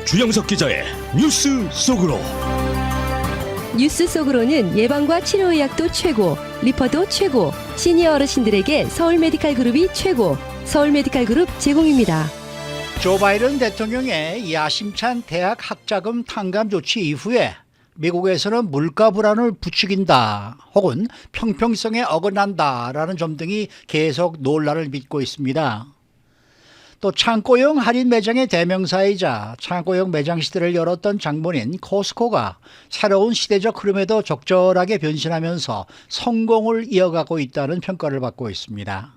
주영석 기자의 뉴스 속으로. 뉴스 속으로는 예방과 치료의학도 최고, 리퍼도 최고, 시니어 어르신들에게 서울 메디칼 그룹이 최고, 서울 메디칼 그룹 제공입니다. 조 바이든 대통령의 야심찬 대학 학자금 탕감 조치 이후에 미국에서는 물가 불안을 부추긴다 혹은 평평성에 어긋난다라는 점 등이 계속 논란을 빚고 있습니다. 또 창고형 할인 매장의 대명사이자 창고형 매장 시대를 열었던 장본인 코스코가 새로운 시대적 흐름에도 적절하게 변신하면서 성공을 이어가고 있다는 평가를 받고 있습니다.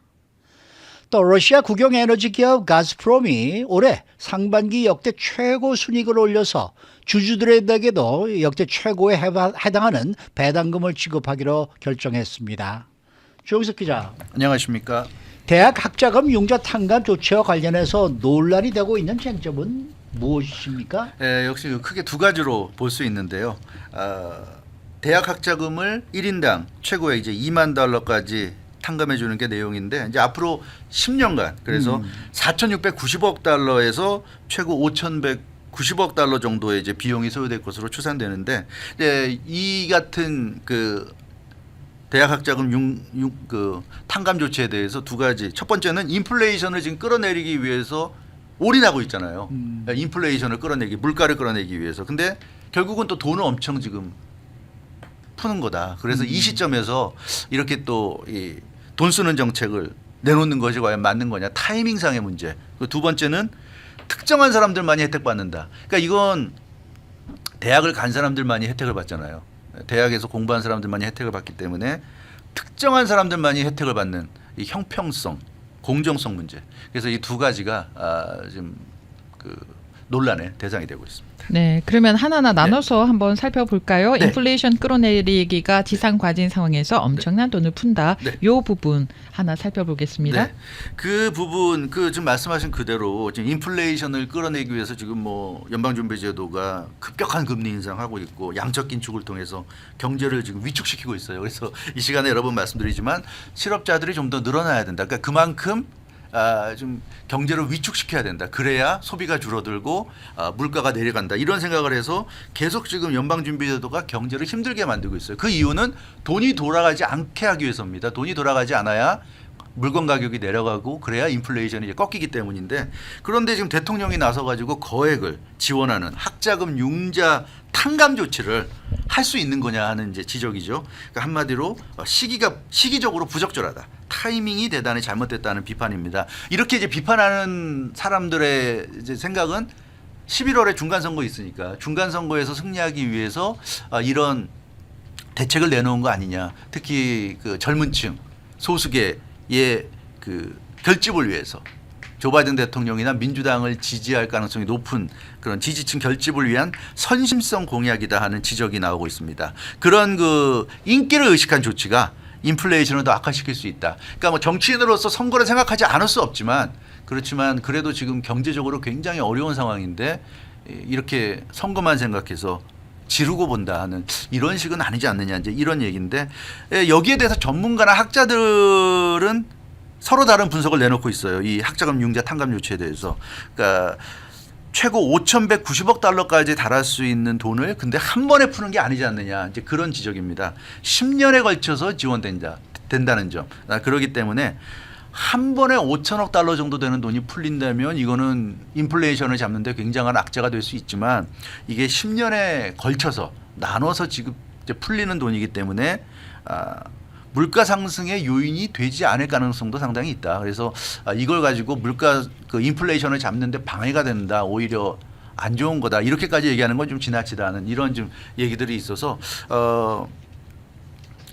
또 러시아 국영 에너지 기업 가스프롬이 올해 상반기 역대 최고 순이익을 올려서 주주들에게도 역대 최고에 해당하는 배당금을 지급하기로 결정했습니다. 주영석 기자. 안녕하십니까. 대학 학자금 융자 탕감 조치와 관련해서 논란이 되고 있는 쟁점은 무엇입니까? 역시 크게 두 가지로 볼 수 있는데요. 대학 학자금을 1인당 최고의 이제 2만 달러까지 탕감해 주는 게 내용인데 이제 앞으로 10년간 그래서 4,690억 달러에서 최고 5,190억 달러 정도의 이제 비용이 소요될 것으로 추산되는데 이제 이 같은 그 대학 학자금 그 탕감 조치에 대해서 두 가지. 첫 번째는 인플레이션을 지금 끌어내리기 위해서 올인하고 있잖아요. 인플레이션을 끌어내기, 물가를 끌어내기 위해서. 근데 결국은 또 돈을 엄청 지금 푸는 거다. 그래서 이 시점에서 이렇게 또 이 돈 쓰는 정책을 내놓는 것이 과연 맞는 거냐. 타이밍상의 문제. 두 번째는 특정한 사람들만이 혜택 받는다. 그러니까 이건 대학을 간 사람들만이 혜택을 받잖아요. 대학에서 공부한 사람들만이 혜택을 받기 때문에 특정한 사람들만이 혜택을 받는 이 형평성, 공정성 문제. 그래서 이 두 가지가 지금 그 논란의 대상이 되고 있습니다. 네, 그러면 하나하나 나눠서 한번 살펴볼까요? 네. 인플레이션 끌어내리기가 지상과진 상황에서 엄청난 돈을 푼다. 네. 이 부분 하나 살펴보겠습니다. 네. 그 부분 지금 말씀하신 그대로 지금 인플레이션을 끌어내기 위해서 지금 뭐 연방준비제도가 급격한 금리 인상하고 있고 양적 긴축을 통해서 경제를 지금 위축시키고 있어요. 그래서 이 시간에 여러 번 말씀드리지만 실업자들이 좀 더 늘어나야 된다. 그러니까 그만큼 좀 경제를 위축시켜야 된다. 그래야 소비가 줄어들고 물가가 내려간다. 이런 생각을 해서 계속 지금 연방준비제도가 경제를 힘들게 만들고 있어요. 그 이유는 돈이 돌아가지 않게 하기 위해서입니다. 돈이 돌아가지 않아야 물건 가격이 내려가고 그래야 인플레이션이 이제 꺾이기 때문인데, 그런데 지금 대통령이 나서 가지고 거액을 지원하는 학자금 융자 탕감 조치를 할 수 있는 거냐 하는 이제 지적이죠. 그러니까 한마디로 시기적으로 부적절하다. 타이밍이 대단히 잘못됐다는 비판입니다. 이렇게 이제 비판하는 사람들의 이제 생각은 11월에 중간 선거 있으니까 중간 선거에서 승리하기 위해서 이런 대책을 내놓은 거 아니냐. 특히 그 젊은층 소수계의 그 결집을 위해서 조 바이든 대통령이나 민주당을 지지할 가능성이 높은 그런 지지층 결집을 위한 선심성 공약이다 하는 지적이 나오고 있습니다. 그런 그 인기를 의식한 조치가 인플레이션을 더 악화시킬 수 있다. 그러니까 뭐 정치인으로서 선거를 생각하지 않을 수 없지만, 그렇지만 그래도 지금 경제적으로 굉장히 어려운 상황인데 이렇게 선거만 생각해서 지르고 본다 하는 이런 식은 아니지 않느냐, 이제 이런 얘기인데, 여기에 대해서 전문가나 학자들은 서로 다른 분석을 내놓고 있어요. 이 학자금 융자 탕감 조치에 대해서. 그러니까 최고 5,190억 달러까지 달할 수 있는 돈을 근데 한 번에 푸는 게 아니지 않느냐, 이제 그런 지적입니다. 10년에 걸쳐서 된다는 점. 그렇기 때문에 한 번에 5천억 달러 정도 되는 돈이 풀린다면 이거는 인플레이션을 잡는데 굉장한 악재가 될 수 있지만, 이게 10년에 걸쳐서 나눠서 지금 이제 풀리는 돈이기 때문에 물가 상승의 요인이 되지 않을 가능성도 상당히 있다. 그래서 이걸 가지고 물가 그 인플레이션을 잡는데 방해가 된다, 오히려 안 좋은 거다, 이렇게까지 얘기하는 건 좀 지나치다는 이런 좀 얘기들이 있어서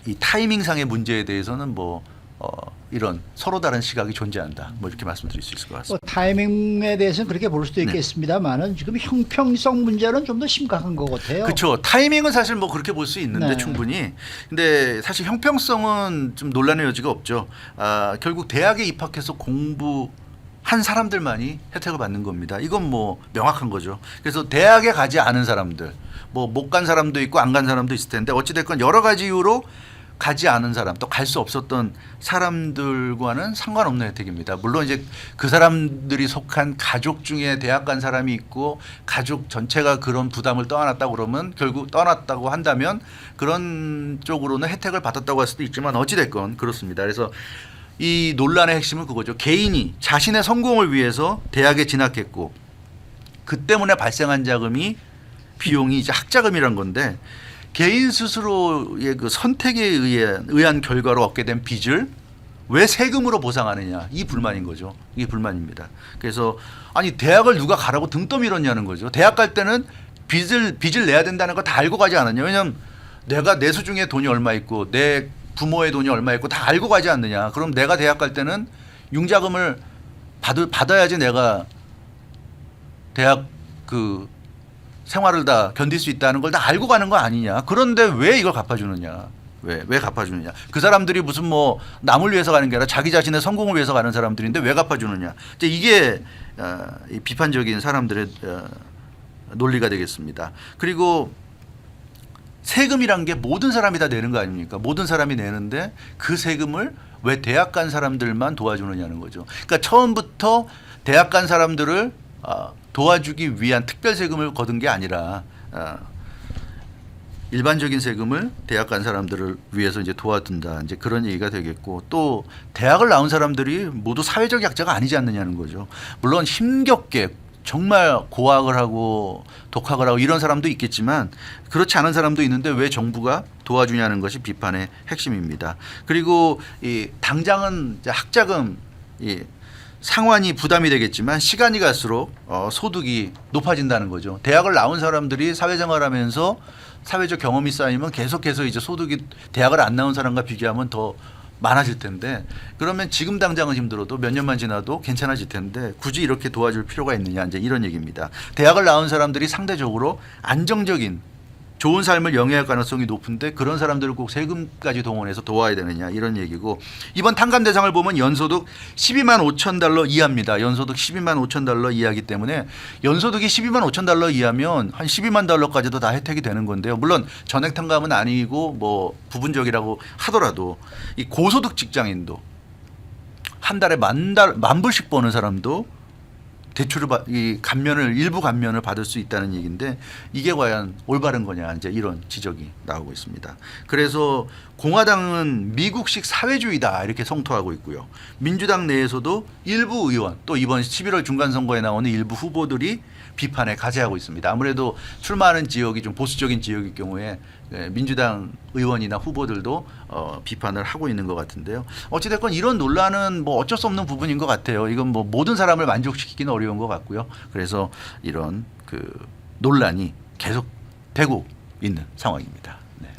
이 타이밍상의 문제에 대해서는 뭐 이런 서로 다른 시각이 존재한다, 뭐 이렇게 말씀드릴 수 있을 것 같습니다. 타이밍에 대해서는 그렇게 볼 수도 있겠습니다만은 지금 형평성 문제는 좀 더 심각한 것 같아요. 그렇죠. 타이밍은 사실 뭐 그렇게 볼 수 있는데 네. 충분히. 근데 사실 형평성은 좀 논란의 여지가 없죠. 결국 대학에 입학해서 공부한 사람들만이 혜택을 받는 겁니다. 이건 뭐 명확한 거죠. 그래서 대학에 가지 않은 사람들, 뭐 못 간 사람도 있고 안 간 사람도 있을 텐데 어찌 됐건 여러 가지 이유로 가지 않은 사람 또 갈 수 없었던 사람들과는 상관없는 혜택입니다. 물론 이제 그 사람들이 속한 가족 중에 대학 간 사람이 있고 가족 전체가 그런 부담을 떠안았다고 그러면 결국 떠났다고 한다면 그런 쪽으로는 혜택을 받았다고 할 수도 있지만 어찌됐건 그렇습니다. 그래서 이 논란의 핵심은 그거죠. 개인이 자신의 성공을 위해서 대학에 진학했고 그 때문에 발생한 자금이 비용이 이제 학자금이란 건데 개인 스스로의 그 선택에 의한 결과로 얻게 된 빚을 왜 세금으로 보상하느냐 이 불만인 거죠. 이게 불만입니다. 그래서 아니 대학을 누가 가라고 등 떠밀었냐는 거죠. 대학 갈 때는 빚을 내야 된다는 거 다 알고 가지 않았냐. 왜냐하면 내가 내 수중에 돈이 얼마 있고 내 부모의 돈이 얼마 있고 다 알고 가지 않느냐. 그럼 내가 대학 갈 때는 융자금을 받아야지 내가 대학 그 생활을 다 견딜 수 있다는 걸 다 알고 가는 거 아니냐. 그런데 왜 이걸 갚아주느냐. 왜 갚아주느냐. 그 사람들이 무슨 뭐 남을 위해서 가는 게 아니라 자기 자신의 성공을 위해서 가는 사람들인데 왜 갚아주느냐. 이제 이게 이 비판적인 사람들의 논리가 되겠습니다. 그리고 세금이란 게 모든 사람이 다 내는 거 아닙니까? 모든 사람이 내는데 그 세금을 왜 대학 간 사람들만 도와주느냐는 거죠. 그러니까 처음부터 대학 간 사람들을 도와주기 위한 특별 세금을 거둔 게 아니라 일반적인 세금을 대학 간 사람들을 위해서 이제 도와준다. 이제 그런 얘기가 되겠고 또 대학을 나온 사람들이 모두 사회적 약자가 아니지 않느냐는 거죠. 물론 힘겹게 정말 고학을 하고 독학을 하고 이런 사람도 있겠지만 그렇지 않은 사람도 있는데 왜 정부가 도와주냐는 것이 비판의 핵심입니다. 그리고 이 당장은 이제 학자금 상환이 부담이 되겠지만 시간이 갈수록 소득이 높아진다는 거죠. 대학을 나온 사람들이 사회생활하면서 사회적 경험이 쌓이면 계속해서 이제 소득이 대학을 안 나온 사람과 비교하면 더 많아질 텐데 그러면 지금 당장은 힘들어도 몇 년만 지나도 괜찮아질 텐데 굳이 이렇게 도와줄 필요가 있느냐 이제 이런 얘기입니다. 대학을 나온 사람들이 상대적으로 안정적인 좋은 삶을 영위할 가능성이 높은데 그런 사람들을 꼭 세금까지 동원해서 도와야 되느냐 이런 얘기고 이번 탕감 대상을 보면 연소득 12만 5천 달러 이하입니다. 연소득 12만 5천 달러 이하이기 때문에 연소득이 12만 5천 달러 이하면 한 12만 달러까지도 다 혜택이 되는 건데요. 물론 전액 탕감은 아니고 뭐 부분적이라고 하더라도 이 고소득 직장인도 한 달에 만 불씩 버는 사람도 대출을 일부 감면을 받을 수 있다는 얘기인데 이게 과연 올바른 거냐 이제 이런 지적이 나오고 있습니다. 그래서 공화당은 미국식 사회주의다 이렇게 성토하고 있고요. 민주당 내에서도 일부 의원 또 이번 11월 중간 선거에 나오는 일부 후보들이 비판에 가세하고 있습니다. 아무래도 출마하는 지역이 좀 보수적인 지역일 경우에 민주당 의원이나 후보들도 비판을 하고 있는 것 같은데요. 어찌됐건 이런 논란은 뭐 어쩔 수 없는 부분인 것 같아요. 이건 뭐 모든 사람을 만족시키기는 어려운 것 같고요. 그래서 이런 그 논란이 계속 되고 있는 상황입니다. 네.